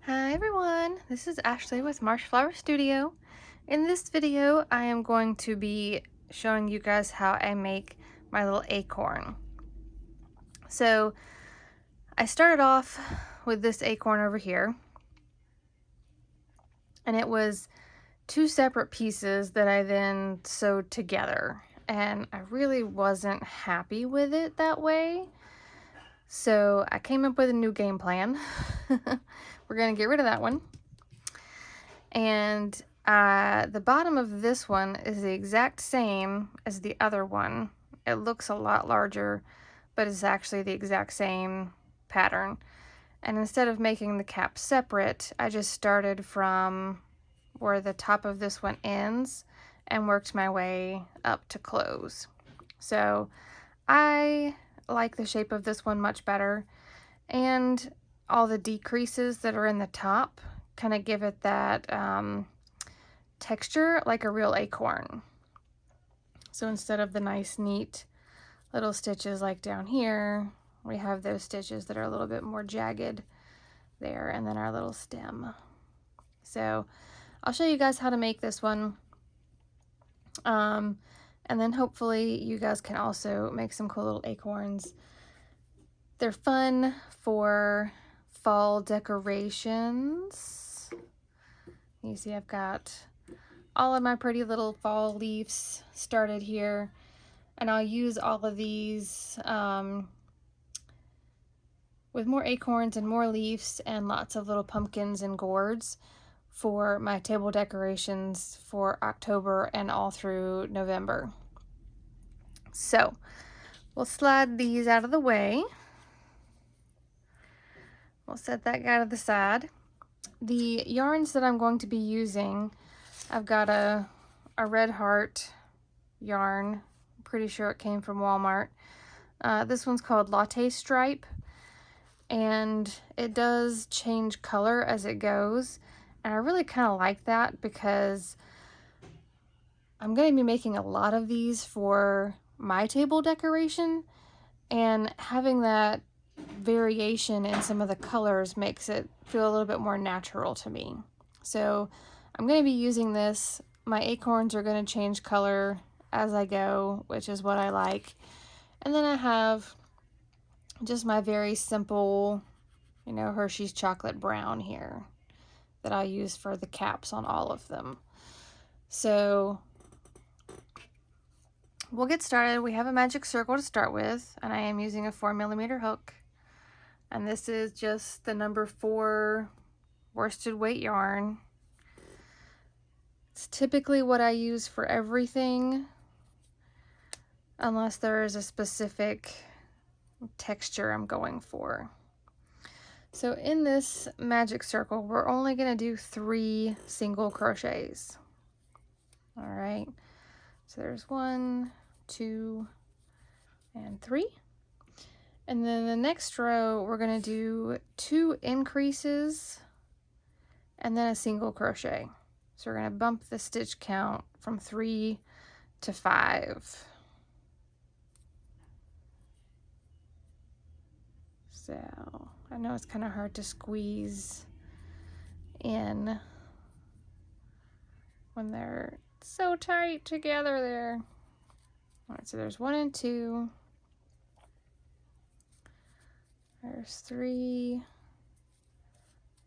Hi everyone, this is Ashley with Marshflower Studio. In this video, I am going to be showing you guys how I make my little acorn. So I started off with this acorn over here, and it was two separate pieces that I then sewed together, and I really wasn't happy with it that way. So I came up with a new game plan. We're gonna get rid of that one. And the bottom of this one is the exact same as the other one. It looks a lot larger, but it's actually the exact same pattern. And instead of making the cap separate, I just started from where the top of this one ends and worked my way up to close. So I like the shape of this one much better, and all the decreases that are in the top kind of give it that texture like a real acorn. So instead of the nice neat little stitches like down here, we have those stitches that are a little bit more jagged there, and then our little stem. So I'll show you guys how to make this one, and then hopefully you guys can also make some cool little acorns. They're fun for fall decorations. You see I've got all of my pretty little fall leaves started here, and I'll use all of these with more acorns and more leaves and lots of little pumpkins and gourds for my table decorations for October and all through November. So we'll slide these out of the way. We'll set that guy to the side. The yarns that I'm going to be using, I've got a Red Heart yarn. I'm pretty sure it came from Walmart. This one's called Latte Stripe, and it does change color as it goes, and I really kind of like that because I'm going to be making a lot of these for my table decoration, and having that variation in some of the colors makes it feel a little bit more natural to me. So I'm going to be using this. My acorns are going to change color as I go, which is what I like. And then I have just my very simple, Hershey's chocolate brown here that I use for the caps on all of them. So we'll get started. We have a magic circle to start with, and I am using a 4mm hook. And this is just the number 4 worsted weight yarn. It's typically what I use for everything, unless there is a specific texture I'm going for. So in this magic circle, we're only going to do 3 single crochets. All right, so there's 1, 2, and 3. And then the next row, we're going to do 2 increases and then a single crochet. So we're going to bump the stitch count from 3 to 5. So I know it's kind of hard to squeeze in when they're so tight together there. All right, so there's 1 and 2. There's 3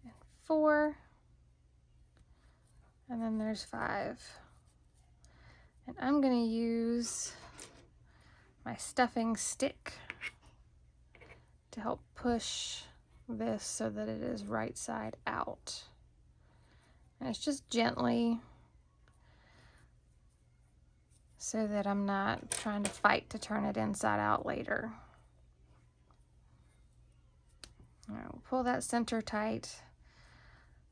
and 4. And then there's 5. And I'm going to use my stuffing stick to help push this so that it is right side out. And it's just gently, so that I'm not trying to fight to turn it inside out later. All right, we'll pull that center tight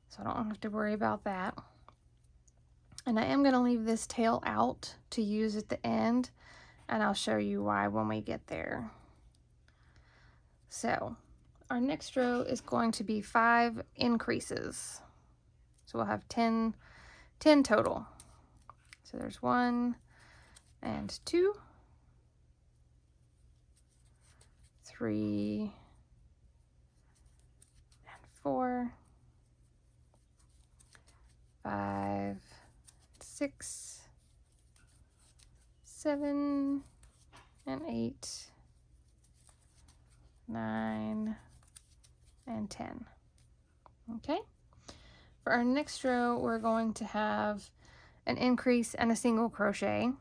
so I don't have to worry about that. And I am going to leave this tail out to use at the end, and I'll show you why when we get there. So our next row is going to be 5 increases. So we'll have 10 total. So there's 1 and 2, 3 and 4 5, 6, 7, and 8, 9, and 10. Okay. For our next row, we're going to have an increase and a single crochet,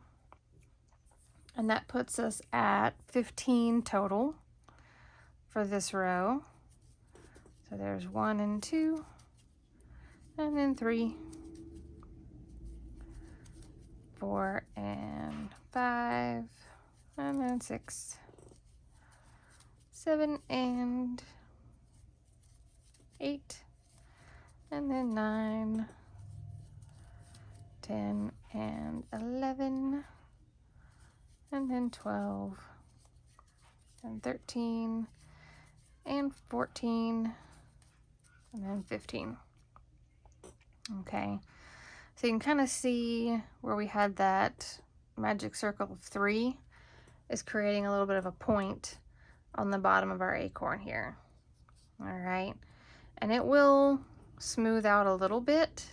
and that puts us at 15 total for this row. So there's 1 and 2, and then 3, 4 and 5, and then 6, 7 and 8, and then 9, 10 and 11, and then 12, and 13, and 14, and then 15. Okay, so you can kind of see where we had that magic circle of 3 is creating a little bit of a point on the bottom of our acorn here. All right, and it will smooth out a little bit,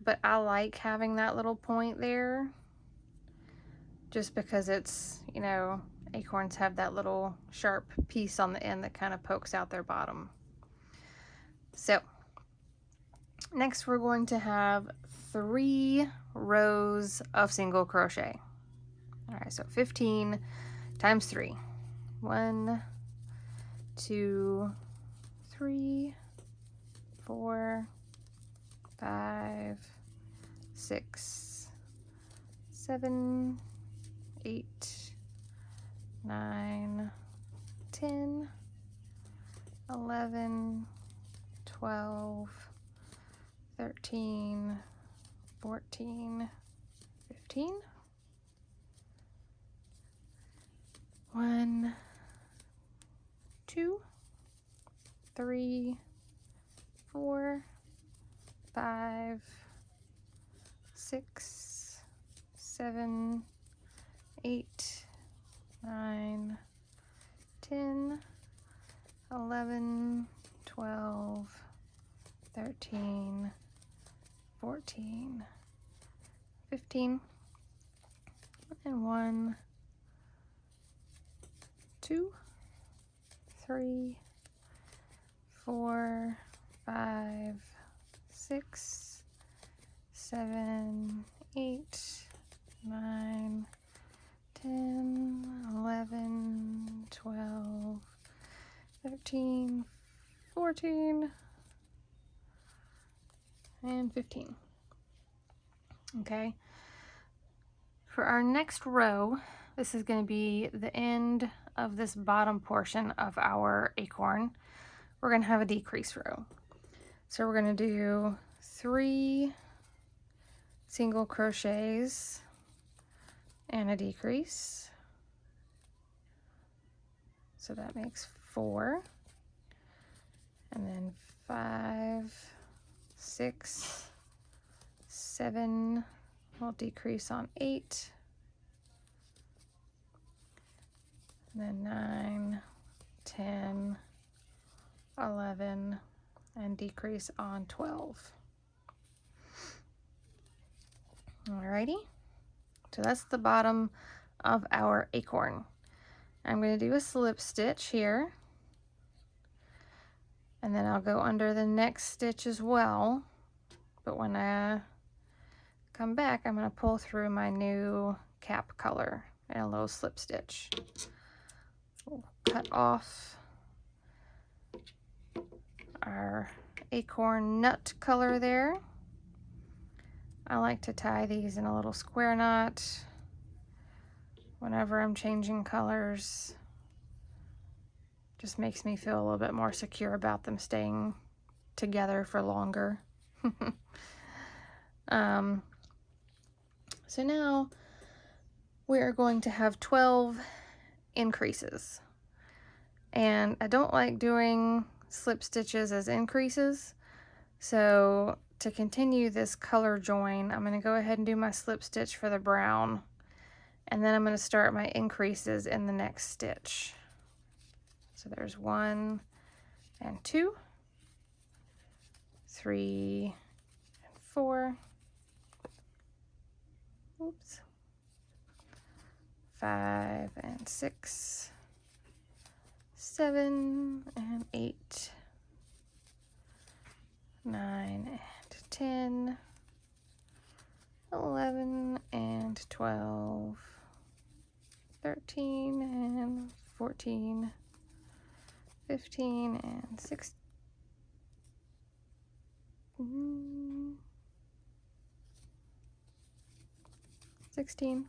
but I like having that little point there just because it's, you know, acorns have that little sharp piece on the end that kind of pokes out their bottom. So next we're going to have 3 rows of single crochet. All right, so 15 times 3. 1, 2, 3, 4, 5, 6, 7, 8, 9, 10, 11, 12, 13, 14, 15. 1, 2, 3, 4, 5, 6, 7, 8, 9, 10, 11, 12, 13, 14, 15, and 1, 2, 3, 4, 5, 6, 7, 8, 9, 10, 11, 12, 13, 14, and 15. Okay. For our next row, this is going to be the end of this bottom portion of our acorn. We're going to have a decrease row. So we're going to do 3 single crochets and a decrease. So that makes 4. And then 5, 6, 7, we'll decrease on 8. And then 9, 10, 11, and decrease on 12. Alrighty, so that's the bottom of our acorn. I'm going to do a slip stitch here, and then I'll go under the next stitch as well, but when I come back I'm going to pull through my new cap color and a little slip stitch. We'll cut off our acorn nut color there. I like to tie these in a little square knot whenever I'm changing colors. Just makes me feel a little bit more secure about them staying together for longer. So now we are going to have 12 increases, and I don't like doing slip stitches as increases, so to continue this color join I'm going to go ahead and do my slip stitch for the brown, and then I'm going to start my increases in the next stitch. So there's 1 and 2, 3 4, oops, 5 and 6, 7 and 8, 9 and 10, 11 and 12, 13 and 14, 15 and 16, 16,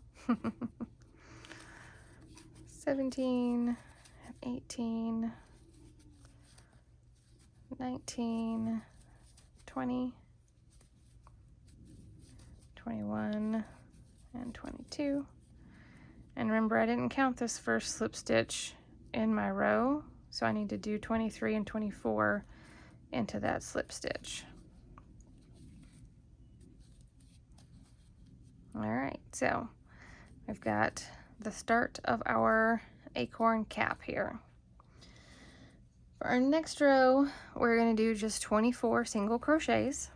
17, 18, 19, 20, 21, and 22. And remember, I didn't count this first slip stitch in my row, so I need to do 23 and 24 into that slip stitch. All right, so we've got the start of our acorn cap here. For our next row, we're going to do just 24 single crochets.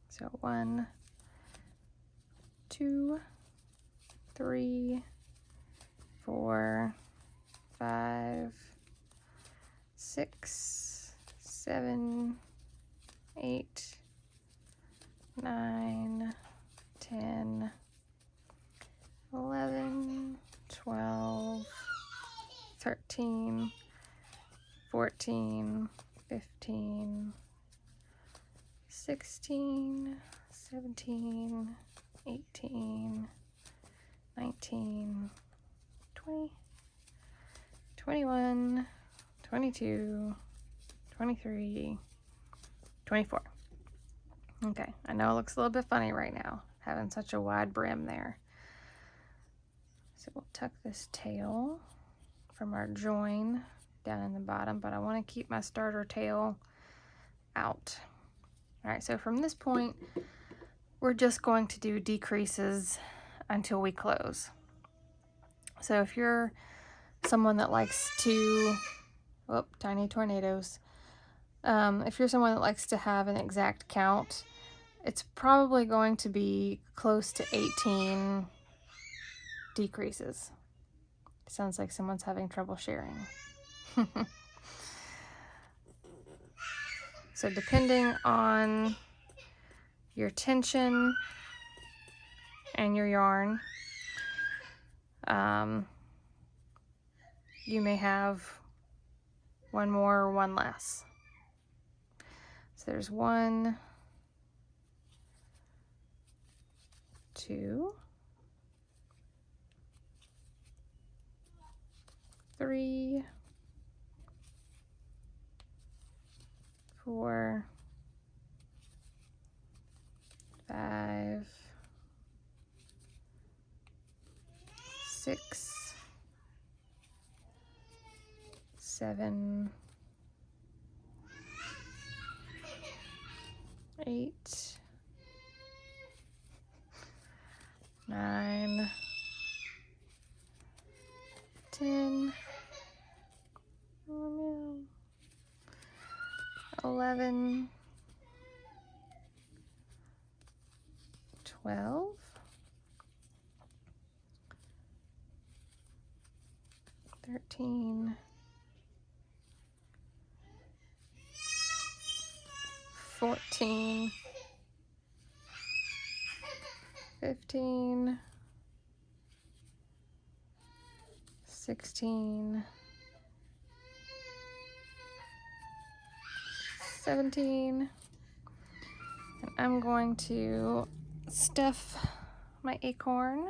So 1, 2, 3, 4, 5, 6, 7, 8, 9, 10, 11, 12, 13, 14, 15, 16, 17, 18, 19, 20, 21, 22, 23, 24. Okay, I know it looks a little bit funny right now, having such a wide brim there. So we'll tuck this tail from our join down in the bottom, but I want to keep my starter tail out. All right, so from this point, we're just going to do decreases until we close. So if you're someone that likes to, oh, tiny tornadoes. If you're someone that likes to have an exact count, it's probably going to be close to 18 decreases. Sounds like someone's having trouble sharing. So depending on your tension and your yarn, you may have one more or one less. So there's 1, 2, 3, 4, 5, 6, 7, 8, 9, 10, 11, 12, 13, 14, 15, 16, 17, and I'm going to stuff my acorn.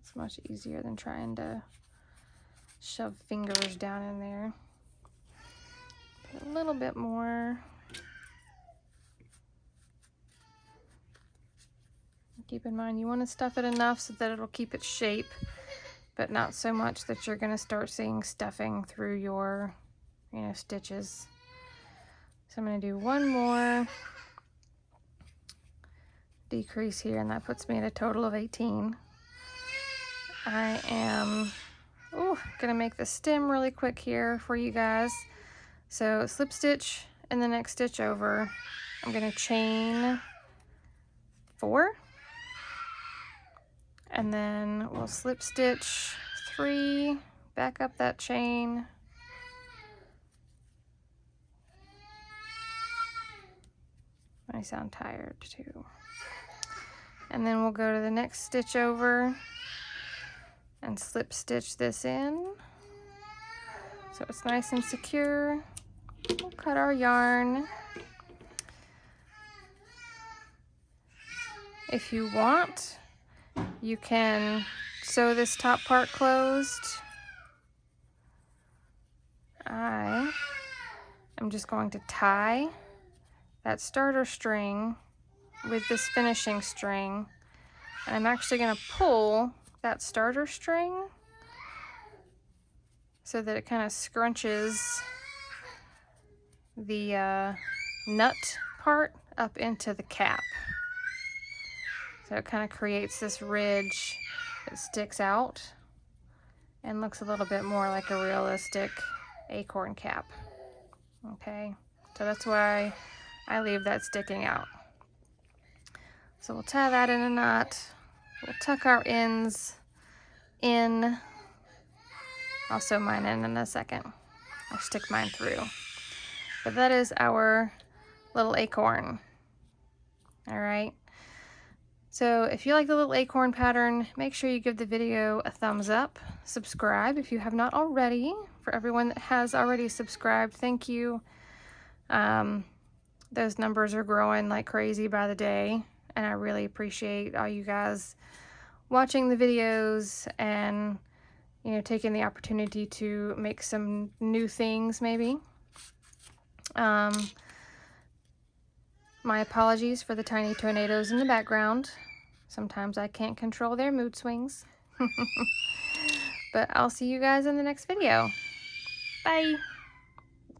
It's much easier than trying to shove fingers down in there. Put a little bit more. Keep in mind, you want to stuff it enough so that it'll keep its shape, but not so much that you're going to start seeing stuffing through your, stitches. So I'm going to do one more decrease here, and that puts me at a total of 18. I am gonna make the stem really quick here for you guys. So slip stitch in the next stitch over. I'm gonna chain 4, and then we'll slip stitch 3, back up that chain, I sound tired too. And then we'll go to the next stitch over and slip stitch this in so it's nice and secure. We'll cut our yarn. If you want, you can sew this top part closed. I am just going to tie that starter string with this finishing string, and I'm actually going to pull that starter string so that it kind of scrunches the nut part up into the cap. So it kind of creates this ridge that sticks out and looks a little bit more like a realistic acorn cap. Okay, so that's why I leave that sticking out. So we'll tie that in a knot. We'll tuck our ends in. I'll sew mine in a second. I'll stick mine through. But that is our little acorn. All right. So if you like the little acorn pattern, make sure you give the video a thumbs up. Subscribe if you have not already. For everyone that has already subscribed, thank you. Those numbers are growing like crazy by the day, and I really appreciate all you guys watching the videos and, you know, taking the opportunity to make some new things maybe. My apologies for the tiny tornadoes in the background. Sometimes I can't control their mood swings. But I'll see you guys in the next video. Bye!